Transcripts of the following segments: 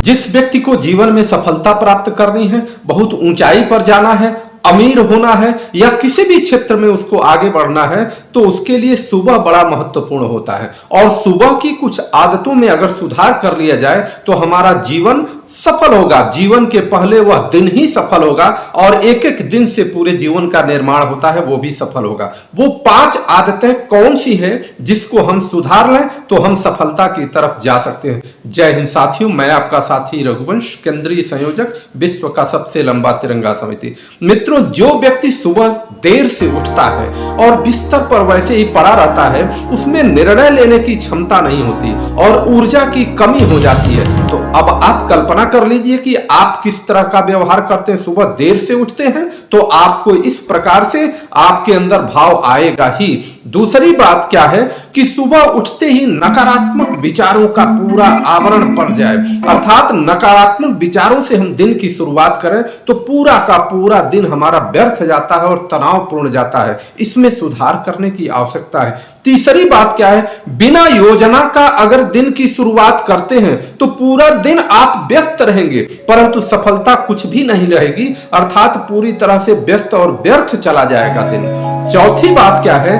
जिस व्यक्ति को जीवन में सफलता प्राप्त करनी है, बहुत ऊंचाई पर जाना है, अमीर होना है या किसी भी क्षेत्र में उसको आगे बढ़ना है, तो उसके लिए सुबह बड़ा महत्वपूर्ण होता है। और सुबह की कुछ आदतों में अगर सुधार कर लिया जाए तो हमारा जीवन सफल होगा। जीवन के पहले वह दिन ही सफल होगा और एक एक दिन से पूरे जीवन का निर्माण होता है, वो भी सफल होगा। वो 5 आदतें कौन सी है जिसको हम सुधार लें तो हम सफलता की तरफ जा सकते हैं। जय हिंद साथियों, मैं आपका साथी रघुवंश, केंद्रीय संयोजक, विश्व का सबसे लंबा तिरंगा समिति। मित्रों, जो व्यक्ति सुबह देर से उठता है और बिस्तर पर वैसे ही पड़ा रहता है, उसमें निर्णय लेने की क्षमता नहीं होती और ऊर्जा की कमी हो जाती है। तो अब आप कल्पना कर लीजिए कि आप किस तरह का व्यवहार करते हैं। सुबह देर से उठते हैं तो आपको इस प्रकार से आपके अंदर भाव आएगा ही। दूसरी बात क्या है कि सुबह उठते ही नकारात्मक विचारों का पूरा आवरण पड़ जाए, अर्थात नकारात्मक विचारों से हम दिन की शुरुआत करें तो पूरा का पूरा दिन हमारा व्यर्थ जाता है और तनावपूर्ण जाता है। इसमें सुधार करने की आवश्यकता है। तीसरी बात क्या है, बिना योजना का अगर दिन की शुरुआत करते हैं तो पूरा दिन आप व्यस्त रहेंगे परंतु सफलता कुछ भी नहीं रहेगी, अर्थात पूरी तरह से व्यस्त और व्यर्थ चला जाएगा दिन। चौथी बात क्या है,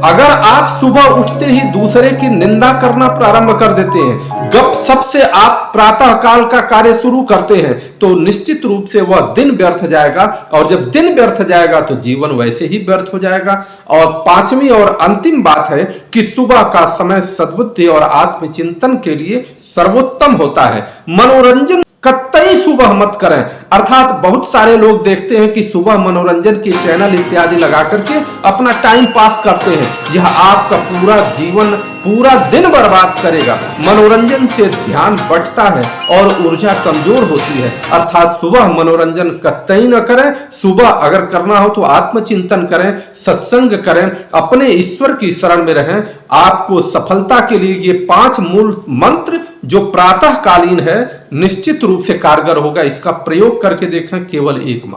अगर आप सुबह उठते ही दूसरे की निंदा करना प्रारंभ कर देते हैं, गपशप से आप प्रातः काल का कार्य शुरू करते हैं, तो निश्चित रूप से वह दिन व्यर्थ जाएगा और जब दिन व्यर्थ जाएगा तो जीवन वैसे ही व्यर्थ हो जाएगा। और पांचवी और अंतिम बात है कि सुबह का समय सद्बुद्धि और आत्मचिंतन के लिए सर्वोत्तम होता है। मनोरंजन कतई सुबह मत करें, अर्थात बहुत सारे लोग देखते हैं कि सुबह मनोरंजन के चैनल इत्यादि लगा करके अपना टाइम पास करते हैं। यह आपका पूरा जीवन, पूरा दिन बर्बाद करेगा। मनोरंजन से ध्यान बढ़ता है और ऊर्जा कमजोर होती है, अर्थात सुबह मनोरंजन कतई न करें। सुबह अगर करना हो तो आत्मचिंतन करें, सत्संग करें, अपने ईश्वर की शरण में रहें। आपको सफलता के लिए ये 5 मूल मंत्र जो प्रातः कालीन है निश्चित रूप से कारगर होगा। इसका प्रयोग करके देखें, केवल एक माह।